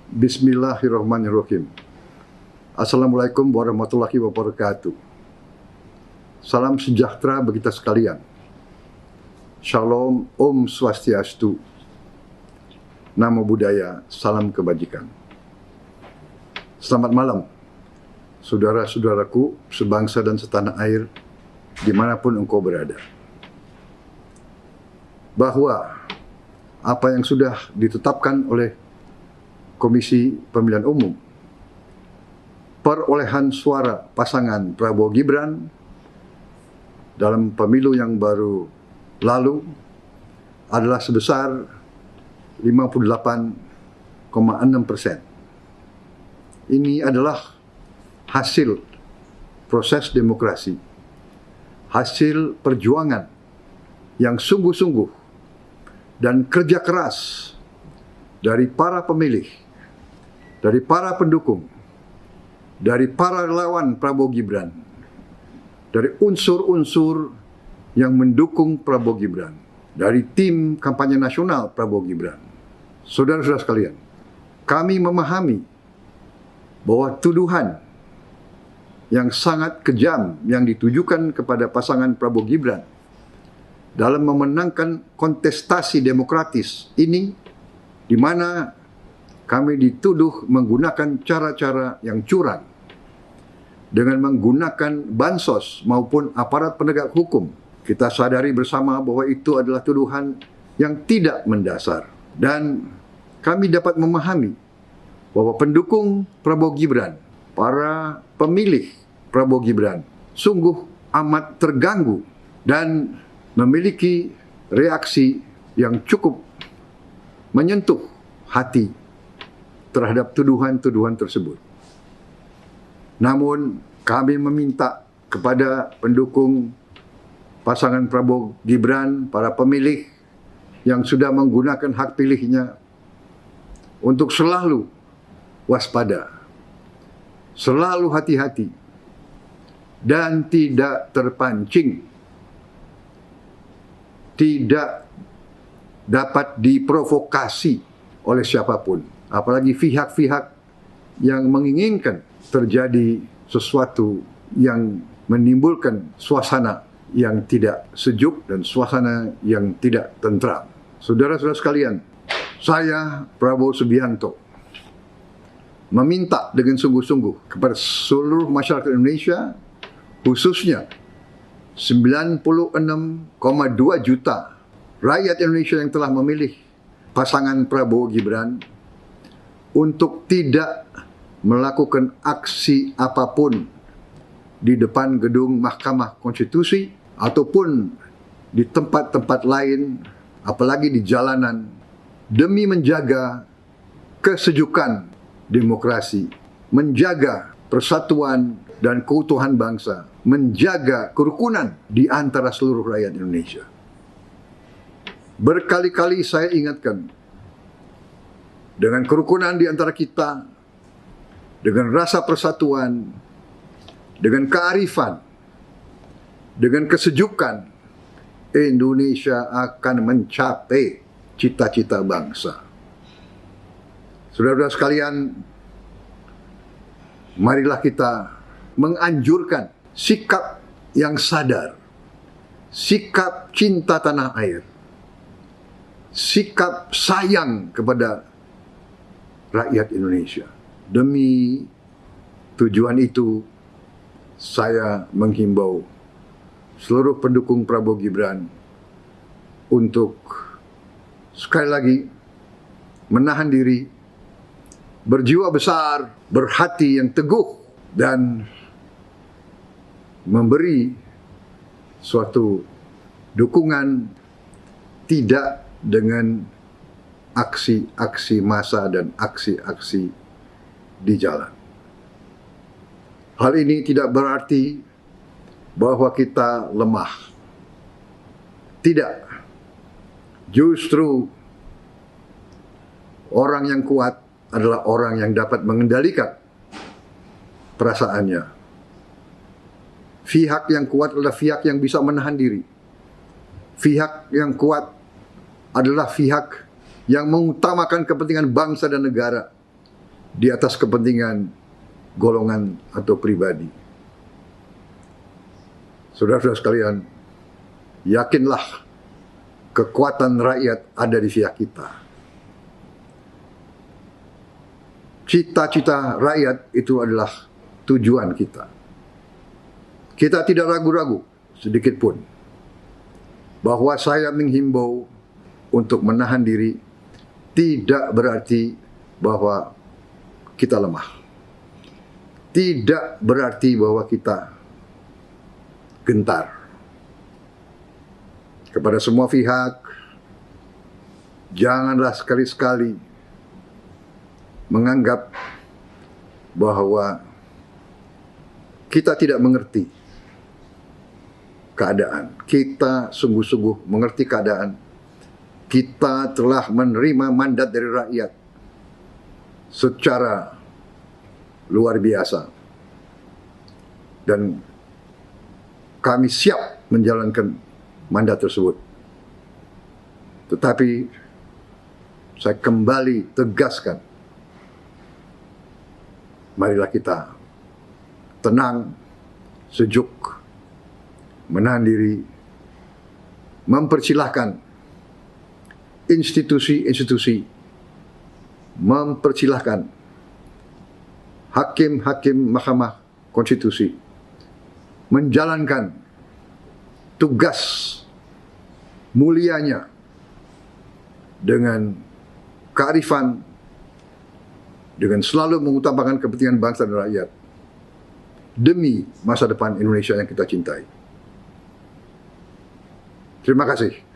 Bismillahirrahmanirrahim. Assalamualaikum warahmatullahi wabarakatuh. Salam sejahtera bagi kita sekalian. Shalom, Om Swastiastu. Namo Buddhaya, salam kebajikan. Selamat malam, saudara-saudaraku sebangsa dan setanah air, dimanapun engkau berada. Bahwa apa yang sudah ditetapkan oleh Komisi Pemilihan Umum, perolehan suara pasangan Prabowo Gibran dalam pemilu yang baru lalu adalah sebesar 58,6%. Ini adalah hasil proses demokrasi, hasil perjuangan yang sungguh-sungguh dan kerja keras dari para pemilih, dari para pendukung, dari para relawan Prabowo Gibran, dari unsur-unsur yang mendukung Prabowo Gibran, dari tim kampanye nasional Prabowo Gibran. Saudara-saudara sekalian, kami memahami bahwa tuduhan yang sangat kejam yang ditujukan kepada pasangan Prabowo Gibran dalam memenangkan kontestasi demokratis ini, di mana kami dituduh menggunakan cara-cara yang curang dengan menggunakan bansos maupun aparat penegak hukum. Kita sadari bersama bahwa itu adalah tuduhan yang tidak mendasar, dan kami dapat memahami bahwa pendukung Prabowo Gibran, para pemilih Prabowo Gibran sungguh amat terganggu dan memiliki reaksi yang cukup menyentuh hati terhadap tuduhan-tuduhan tersebut. Namun kami meminta kepada pendukung pasangan Prabowo Gibran, para pemilih yang sudah menggunakan hak pilihnya, untuk selalu waspada, selalu hati-hati, dan tidak terpancing, tidak dapat diprovokasi oleh siapapun, apalagi pihak-pihak yang menginginkan terjadi sesuatu yang menimbulkan suasana yang tidak sejuk dan suasana yang tidak tentram. Saudara-saudara sekalian, saya Prabowo Subianto meminta dengan sungguh-sungguh kepada seluruh masyarakat Indonesia, khususnya 96,2 juta rakyat Indonesia yang telah memilih pasangan Prabowo Gibran, untuk tidak melakukan aksi apapun di depan gedung Mahkamah Konstitusi ataupun di tempat-tempat lain, apalagi di jalanan, demi menjaga kesejukan demokrasi, menjaga persatuan dan keutuhan bangsa, menjaga kerukunan di antara seluruh rakyat Indonesia. Berkali-kali saya ingatkan, dengan kerukunan di antara kita, dengan rasa persatuan, dengan kearifan, dengan kesejukan, Indonesia akan mencapai cita-cita bangsa. Saudara-saudara sekalian, marilah kita menganjurkan sikap yang sadar, sikap cinta tanah air, sikap sayang kepada rakyat Indonesia. Demi tujuan itu, saya menghimbau seluruh pendukung Prabowo Gibran untuk sekali lagi menahan diri, berjiwa besar, berhati yang teguh, dan memberi suatu dukungan tidak dengan aksi-aksi massa dan aksi-aksi di jalan. Hal ini tidak berarti bahwa kita lemah. Tidak. Justru orang yang kuat adalah orang yang dapat mengendalikan perasaannya. Pihak yang kuat adalah pihak yang bisa menahan diri. Pihak yang kuat adalah pihak yang mengutamakan kepentingan bangsa dan negara, di atas kepentingan golongan atau pribadi. Saudara-saudara sekalian, yakinlah kekuatan rakyat ada di pihak kita. Cita-cita rakyat itu adalah tujuan kita. Kita tidak ragu-ragu sedikit pun bahwa saya menghimbau untuk menahan diri tidak berarti bahwa kita lemah. Tidak berarti bahwa kita gentar. Kepada semua pihak, janganlah sekali-sekali menganggap bahwa kita tidak mengerti keadaan. Kita sungguh-sungguh mengerti keadaan. Kita telah menerima mandat dari rakyat secara luar biasa. Dan kami siap menjalankan mandat tersebut. Tetapi saya kembali tegaskan, marilah kita tenang, sejuk, menahan diri, mempersilahkan institusi-institusi, mempersilahkan hakim-hakim Mahkamah Konstitusi menjalankan tugas mulianya dengan kearifan, dengan selalu mengutamakan kepentingan bangsa dan rakyat demi masa depan Indonesia yang kita cintai. Terima kasih.